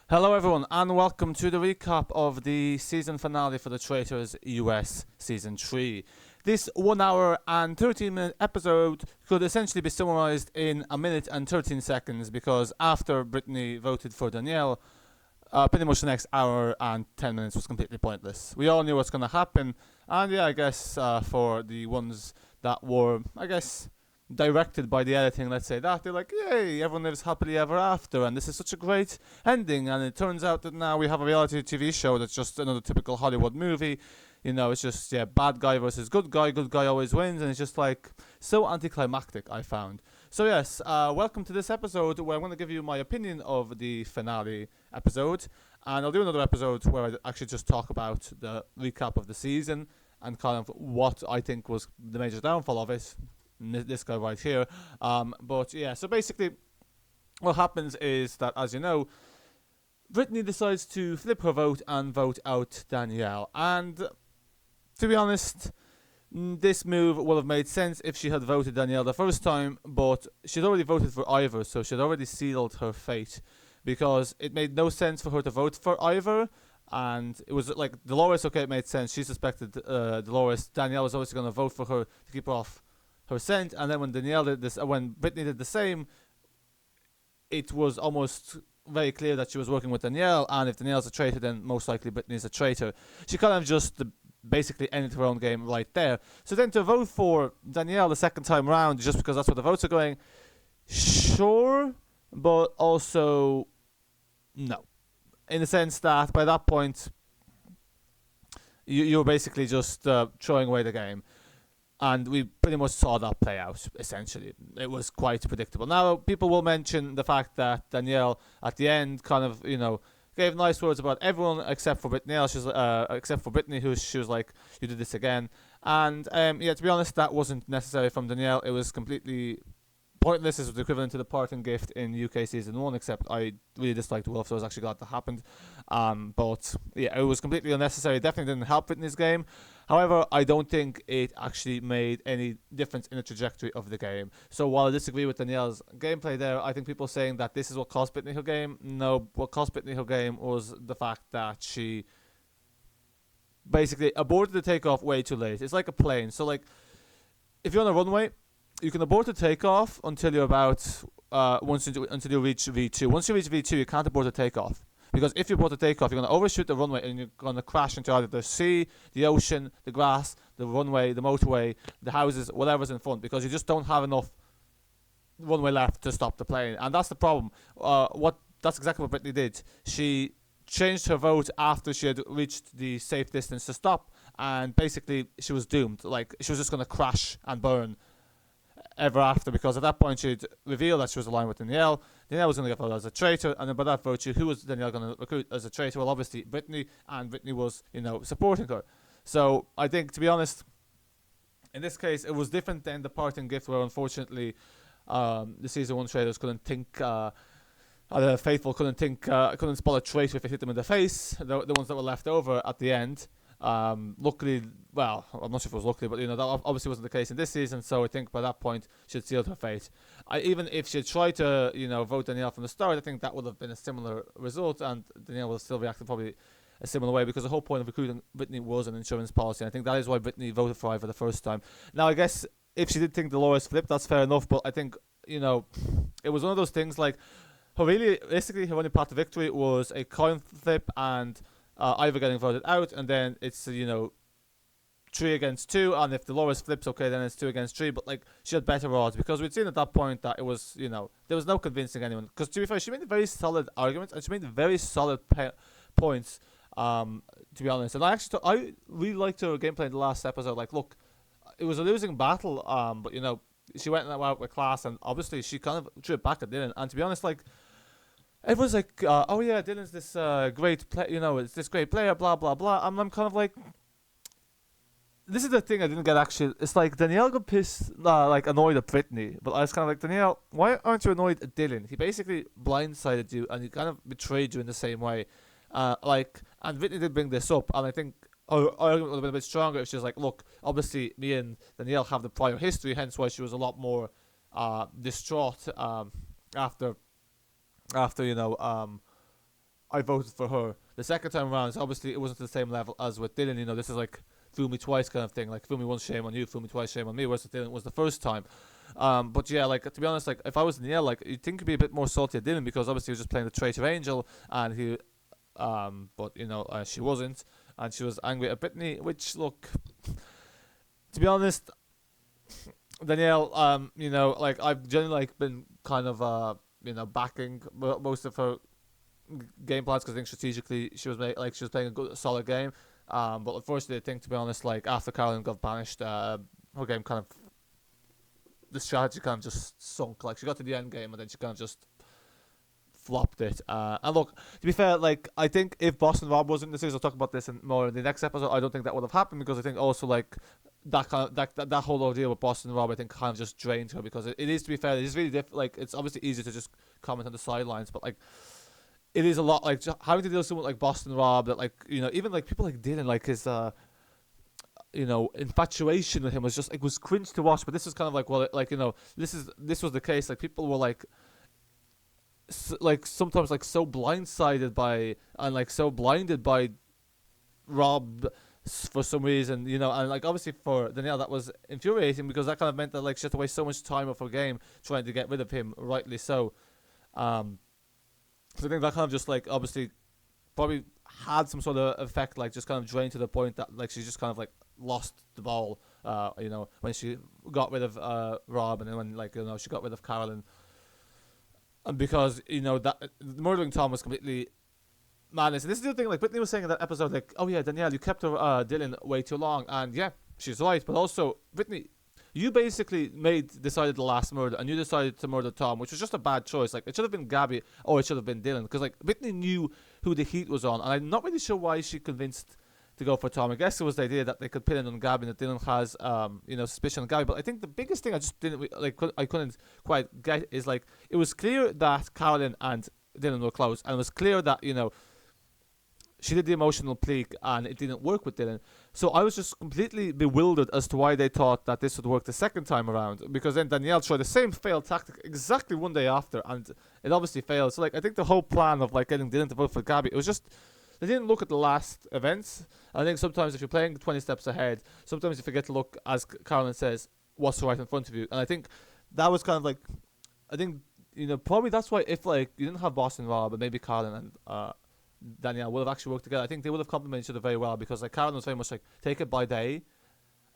Hello, everyone, and welcome to the recap of the season finale for the Traitors US Season 3. This 1 hour and 13-minute episode could essentially be summarized in a minute and 13 seconds because after Brittney voted for Danielle, pretty much the next hour and 10 minutes was completely pointless. We all knew what's going to happen, and yeah, I guess for the ones that were, directed by the editing, let's say that, they're like, yay, everyone lives happily ever after, and this is such a great ending. And it turns out that now we have a reality TV show that's just another typical Hollywood movie. You know, it's just, bad guy versus good guy always wins, and it's just like so anticlimactic, I found. So yes, welcome to this episode where I'm going to give you my opinion of the finale episode, and I'll do another episode where I actually just talk about the recap of the season and kind of what I think was the major downfall of it. This guy right here. But yeah, so basically what happens is that, as you know, Brittney decides to flip her vote and vote out Danielle. And to be honest, this move would have made sense if she had voted Danielle the first time, but she'd already voted for Ivar, so she'd already sealed her fate, because it made no sense for her to vote for Ivar. And it was like Dolores, okay, it made sense. She suspected Dolores. Danielle was obviously going to vote for her to keep her off her scent, and then when Danielle did this, when Brittney did the same, it was almost very clear that she was working with Danielle, and if Danielle's a traitor, then most likely Brittney's a traitor. She kind of just basically ended her own game right there. So then to vote for Danielle the second time round, just because that's where the votes are going, sure, but also no. In the sense that by that point, you're basically just throwing away the game. And we pretty much saw that play out, essentially. It was quite predictable. Now, people will mention the fact that Danielle, at the end, kind of, gave nice words about everyone except for Brittney. Except for Brittney, she was like, you did this again. And, to be honest, that wasn't necessary from Danielle. It was completely pointless. This was equivalent to the parting gift in UK Season 1, except I really disliked Wolf, so I was actually glad that happened. But, yeah, it was completely unnecessary. Definitely didn't help Brittney's game. However, I don't think it actually made any difference in the trajectory of the game. So while I disagree with Danielle's gameplay there, I think people saying that this is what cost Brittney her game. No, what cost Brittney her game was the fact that she basically aborted the takeoff way too late. It's like a plane. So like, if you're on a runway, you can abort the takeoff until you're about until you reach V2. Once you reach V2, you can't abort the takeoff. Because if you abort the takeoff, you're going to overshoot the runway and you're going to crash into either the sea, the ocean, the grass, the runway, the motorway, the houses, whatever's in front, because you just don't have enough runway left to stop the plane. And that's the problem. That's exactly what Brittney did. She changed her vote after she had reached the safe distance to stop, and basically she was doomed. Like, she was just going to crash and burn ever after, because at that point she'd revealed that she was aligned with Danielle. Danielle was going to get voted as a traitor, and then by that virtue, who was Danielle going to recruit as a traitor? Well, obviously Brittney, and Brittney was, supporting her. So I think, to be honest, in this case, it was different than the parting gift, where unfortunately the Season 1 traitors couldn't think, the faithful couldn't spot a traitor if it hit them in the face, the ones that were left over at the end. Luckily, well, I'm not sure if it was luckily, but that obviously wasn't the case in this season. So I think by that point she had sealed her fate. Even if she had tried to, vote Danielle from the start, I think that would have been a similar result, and Danielle would have still reacted probably a similar way, because the whole point of recruiting Brittney was an insurance policy. And I think that is why Brittney voted for Ivar the first time. Now, I guess if she did think Dolores flipped, that's fair enough. But I think it was one of those things like, realistically, her only path to victory was a coin flip and Ivar getting voted out, and then it's 3 against 2, and if Dolores flips, okay, then it's 2 against 3. But like, she had better odds, because we'd seen at that point that it was there was no convincing anyone. Because to be fair, she made very solid arguments, and she made very solid points. To be honest, and I really liked her gameplay in the last episode. Like, look, it was a losing battle, but she went out with class, and obviously she kind of threw it back at Dylan. And to be honest, like, everyone's like, oh yeah, Dylan's this great play, it's this great player, blah blah blah. I'm kind of like, this is the thing I didn't get actually. It's like Danielle got pissed, annoyed at Brittney, but I was kind of like, Danielle, why aren't you annoyed at Dylan? He basically blindsided you, and he kind of betrayed you in the same way. And Brittney did bring this up, and I think our argument would have been a bit stronger if she was like, look, obviously me and Danielle have the prior history, hence why she was a lot more distraught after I voted for her. The second time around, so obviously it wasn't to the same level as with Dylan. This is like fool me twice kind of thing. Like fool me once, shame on you. Fool me twice, shame on me. Whereas Dylan was the first time. But yeah, like to be honest, like if I was Danielle, like you'd think he'd be a bit more salty at Dylan because obviously he was just playing the traitor angel, and but she wasn't, and she was angry at Brittney. Which look, to be honest, Danielle, like I've generally like been kind of backing most of her game plans because I think strategically she was she was playing a good solid game. But unfortunately, I think to be honest, like after Carolyn got banished, her game kind of the strategy kind of just sunk. Like she got to the end game and then she kind of just flopped it. And look, to be fair, like I think if Boston Rob wasn't in the series, I'll talk about this more in the next episode. I don't think that would have happened because I think also like that kind of that whole ordeal with Boston Rob, I think kind of just drained her because it is, to be fair, it is really like it's obviously easy to just comment on the sidelines, but like it is a lot like having to deal with someone like Boston Rob that like even like people like Dylan, like his infatuation with him was just, it was cringe to watch. But this is kind of like, well, like this was the case. Like people were like sometimes like so blindsided by and like so blinded by Rob for some reason, and like obviously for Danielle that was infuriating because that kind of meant that like she had to waste so much time of her game trying to get rid of him, rightly so. So I think that kind of just like obviously probably had some sort of effect, like just kind of drained to the point that like she just kind of like lost the ball, when she got rid of Rob, and then when like she got rid of Carolyn, and because that murdering Tom was completely madness. And this is the other thing, like Brittney was saying in that episode, like, oh yeah, Danielle, you kept her Dylan way too long, and yeah, she's right, but also Brittney, you basically decided the last murder, and you decided to murder Tom, which was just a bad choice. Like, it should have been Gabby, or it should have been Dylan, because like Brittney knew who the heat was on, and I'm not really sure why she convinced to go for Tom. I guess it was the idea that they could pin it on Gabby, and that Dylan has suspicion on Gabby. But I think the biggest thing I just didn't I couldn't quite get is like it was clear that Carolyn and Dylan were close, and it was clear that she did the emotional pleak and it didn't work with Dylan. So I was just completely bewildered as to why they thought that this would work the second time around. Because then Danielle tried the same failed tactic exactly one day after, and it obviously failed. So like I think the whole plan of like getting Dylan to vote for Gabby, it was just they didn't look at the last events. I think sometimes if you're playing 20 steps ahead, sometimes you forget to look, as Carolyn says, what's right in front of you. And I think that was kind of like, I think probably that's why if like you didn't have Boston Rob and maybe Carolyn and Danielle would have actually worked together, I think they would have complemented each other very well, because like Carolyn was very much like take it by day,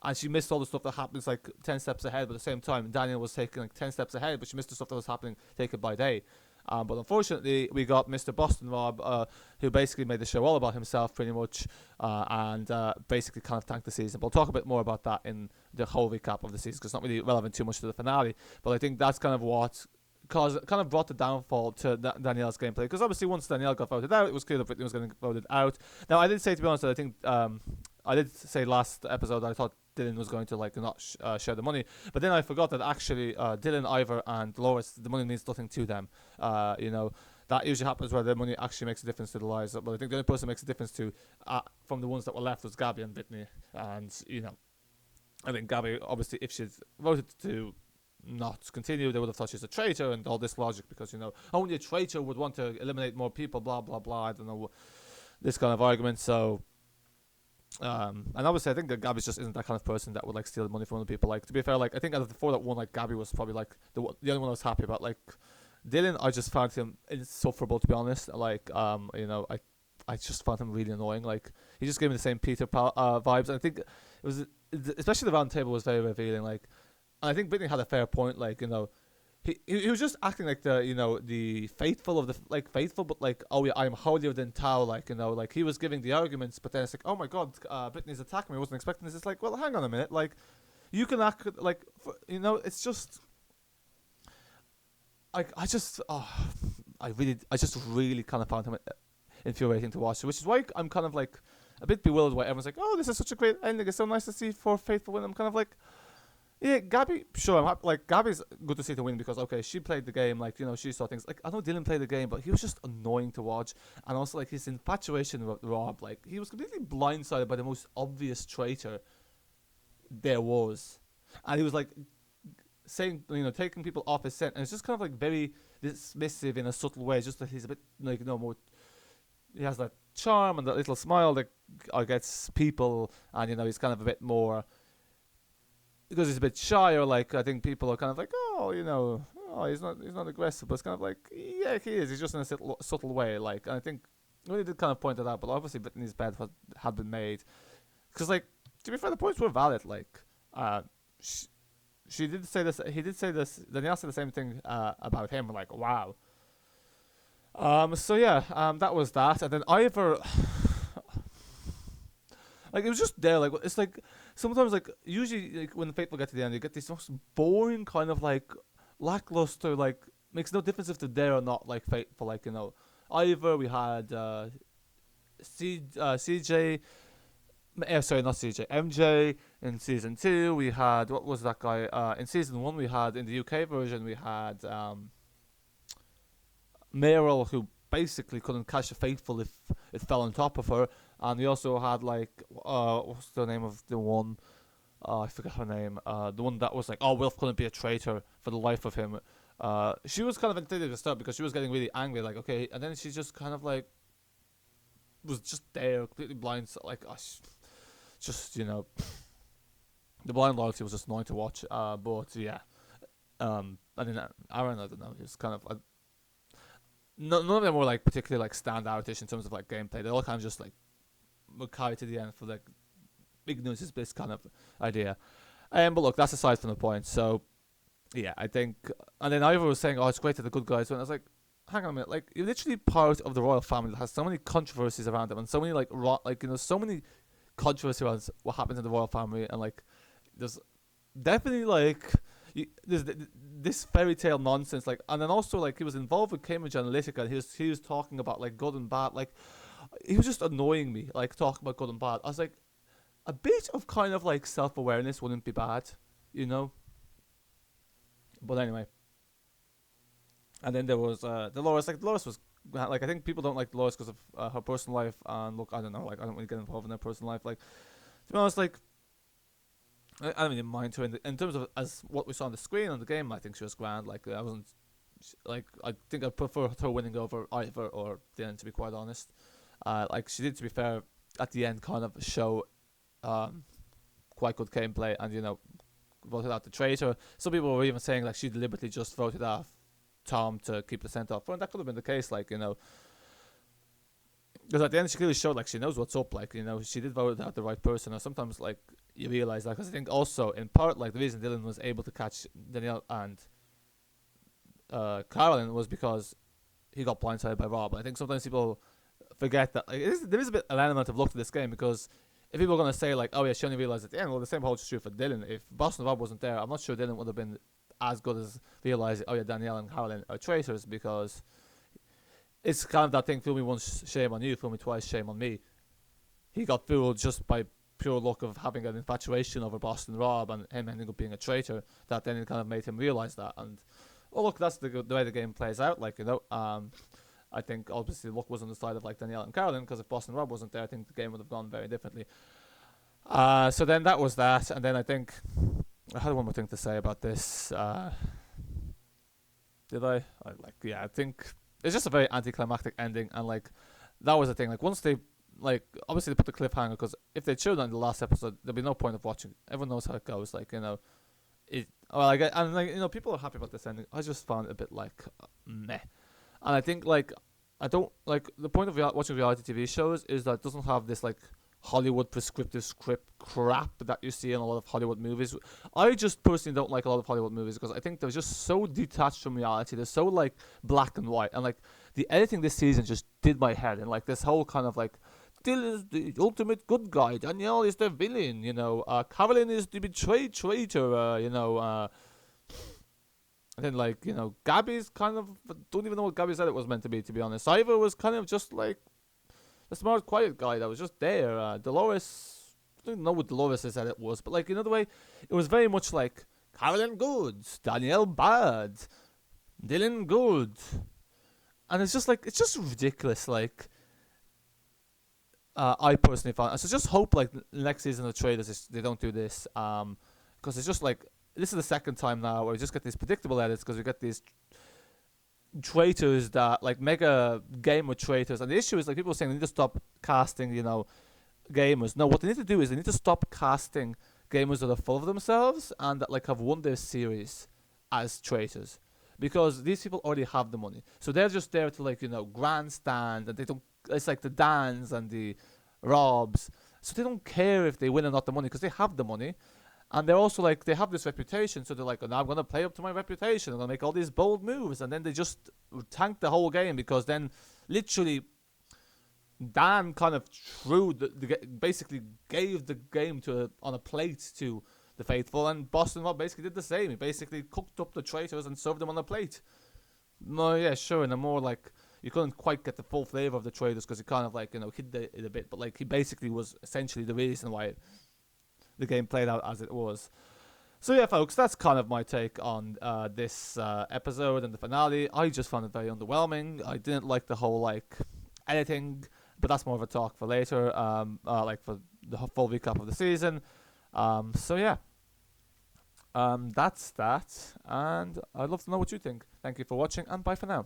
and she missed all the stuff that happens like 10 steps ahead, but at the same time Danielle was taking like 10 steps ahead, but she missed the stuff that was happening take it by day. But unfortunately we got Mr. Boston Rob, who basically made the show all about himself pretty much, and basically kind of tanked the season. But we'll talk a bit more about that in the whole recap of the season, because it's not really relevant too much to the finale, but I think that's kind of what kind of brought the downfall to Danielle's gameplay, because obviously once Danielle got voted out, it was clear that Brittney was going to get voted out. Now I did say, to be honest, that I think I did say last episode that I thought Dylan was going to like not share the money, but then I forgot that actually Dylan, Ivar, and Dolores, the money means nothing to them. That usually happens where the money actually makes a difference to the lives. But I think the only person that makes a difference to from the ones that were left was Gabby and Brittney, and I think Gabby, obviously, if she'd voted to not continue, they would have thought she's a traitor and all this logic, because only a traitor would want to eliminate more people, blah blah blah. I don't know, this kind of argument. So and obviously I think that Gabby just isn't that kind of person that would like steal money from other people. Like, to be fair, like I think out of the four that won, like Gabby was probably like the only one I was happy about. Like Dylan, I just found him insufferable, to be honest. Like I just found him really annoying. Like he just gave me the same Peter vibes. And I think it was, especially the round table was very revealing. Like, and I think Brittney had a fair point. Like he was just acting like the faithful of the faithful, but like, oh yeah, I'm holier than thou. Like like he was giving the arguments, but then it's like, oh my god, Brittney's attacking me. I wasn't expecting this. It's like, well, hang on a minute. Like you can act like it's just. I just really kind of found him infuriating to watch, which is why I'm kind of like a bit bewildered why everyone's like, oh, this is such a great ending. It's so nice to see for faithful win. I'm kind of like, yeah, Gabby, sure, I'm happy. Like Gabby's good to see to win because okay, she played the game, like she saw things. Like I know Dylan played the game, but he was just annoying to watch, and also like his infatuation with Rob, like he was completely blindsided by the most obvious traitor there was, and he was like saying, taking people off his scent, and it's just kind of like very dismissive in a subtle way, just that he's a bit like more he has that charm and that little smile that gets people, and he's kind of a bit more because he's a bit shy, or like I think people are kind of like, oh, oh, he's not aggressive, but it's kind of like, yeah, he is. He's just in a subtle way, like, and I think really did kind of point that out, but obviously Brittney's bed had been made because, like, to be fair, the points were valid. Like, she, she did say this. He did say this. Danielle said the same thing about him. Like, wow. So yeah. That was that, and then Ivor. Like, it was just there. Like, it's like sometimes, like, usually, like, when the faithful get to the end, you get these most boring kind of like lackluster. Like, makes no difference if they're there or not. Like, faithful. Like, Ivor. We had CJ. Sorry, not CJ. MJ in season 2. We had, what was that guy? In season 1, we had, in the UK version, we had Meryl, who basically couldn't catch the faithful if it fell on top of her. And we also had, like, what's the name of the one? I forgot her name. The one that was like, oh, Wilf couldn't be a traitor for the life of him. She was kind of intimidated at the start because she was getting really angry, like, okay, and then she just kind of like was just there, completely blind, so, like, just the blind loyalty was just annoying to watch. But yeah, and then Aaron, I don't know, he's kind of none of them were like particularly like standoutish in terms of like gameplay. They all kind of just like were carried to the end for like ignorance is bliss kind of idea. But look, that's aside from the point. So yeah, I think, and then Ivor was saying, "Oh, it's great that the good guys win." I was like, hang on a minute, like, you're literally part of the royal family that has so many controversies around them, and so many so many controversy around what happens in the royal family, and like there's definitely like there's this fairy tale nonsense, like, and then also like he was involved with Cambridge Analytica, and he was talking about like good and bad, like he was just annoying me, like talking about good and bad. I was like, a bit of kind of like self-awareness wouldn't be bad, you know. But anyway, and then there was Dolores. Like, Dolores was like, I think people don't like Dolores because of her personal life. And look, I don't know. Like, I don't really get involved in her personal life. Like, to be honest, like, I don't really mind her in terms of as what we saw on the screen on the game. I think she was grand. Like, I wasn't like, I think I prefer her winning over Ivor or Dylan, to be quite honest. Like, she did, to be fair, at the end kind of show quite good gameplay, and voted out the traitor. Some people were even saying like she deliberately just voted off Tom to keep the scent off. Well, that could have been the case, like, because at the end she clearly showed like she knows what's up, like, she did vote out the right person. Or sometimes like you realize that, because I think also in part like the reason Dylan was able to catch Danielle and Carolyn was because he got blindsided by Rob. And I think sometimes people forget that, like, there is a bit an element of luck to this game, because if people are going to say like, oh yeah, she only realized at the end, well, the same holds true for Dylan. If Boston Rob wasn't there, I'm not sure Dylan would have been as good as realizing, oh yeah, Danielle and Caroline are traitors, because it's kind of that thing, fool me once, shame on you, fool me twice, shame on me. He got fooled just by pure luck of having an infatuation over Boston Rob and him ending up being a traitor, that then it kind of made him realize that. And well, look, that's the way the game plays out, like, I think obviously luck was on the side of like Danielle and Caroline, because if Boston Rob wasn't there, I think the game would have gone very differently. So then that was that, and then I think I had one more thing to say about this. Did I? I think it's just a very anticlimactic ending, and like that was the thing. Like, once they, like, obviously they put the cliffhanger, because if they showed on the last episode, there'd be no point of watching. Everyone knows how it goes. Like, it. Well, like, and like, people are happy about this ending. I just found it a bit like meh. And I think, like, I don't, like, the point of watching reality TV shows is that it doesn't have this, like, Hollywood prescriptive script crap that you see in a lot of Hollywood movies. I just personally don't like a lot of Hollywood movies, because I think they're just so detached from reality. They're so, like, black and white. And, like, the editing this season just did my head. And, like, this whole kind of, like, Dylan is the ultimate good guy. Danielle is the villain, Carolyn is the betrayed traitor, and then, like, Gabby's kind of, don't even know what Gabby said it was meant to be honest. Ivar was kind of just, like, the smart, quiet guy that was just there. Dolores, I don't know what Dolores said it was, but, like, the way, it was very much like, Carolyn good, Danielle bad, Dylan good. And it's just, like, it's just ridiculous, like, I personally found, so just hope, like, the next season of Traitors, they don't do this, because it's just, like, this is the second time now where we just get these predictable edits, because we get these traitors that like mega gamer traitors, and the issue is like people saying they need to stop casting, gamers. No, what they need to do is they need to stop casting gamers that are full of themselves and that like have won their series as traitors, because these people already have the money, so they're just there to like grandstand, and they don't. It's like the Dans and the Robs, so they don't care if they win or not the money because they have the money. And they're also like they have this reputation, so they're like, oh, now I'm gonna play up to my reputation. I'm gonna make all these bold moves, and then they just tank the whole game because then, literally, Dan kind of threw basically gave the game on a plate to the faithful, and Boston Rob basically did the same. He basically cooked up the traitors and served them on a plate. No, yeah, sure, and a more like you couldn't quite get the full flavor of the traitors because he kind of like hid it a bit, but like he basically was essentially the reason why the game played out as it was. So yeah, folks, that's kind of my take on this episode and the finale. I just found it very underwhelming. I didn't like the whole like editing, but that's more of a talk for later. Like for the full recap of the season. So yeah, that's that, and I'd love to know what you think. Thank you for watching, and bye for now.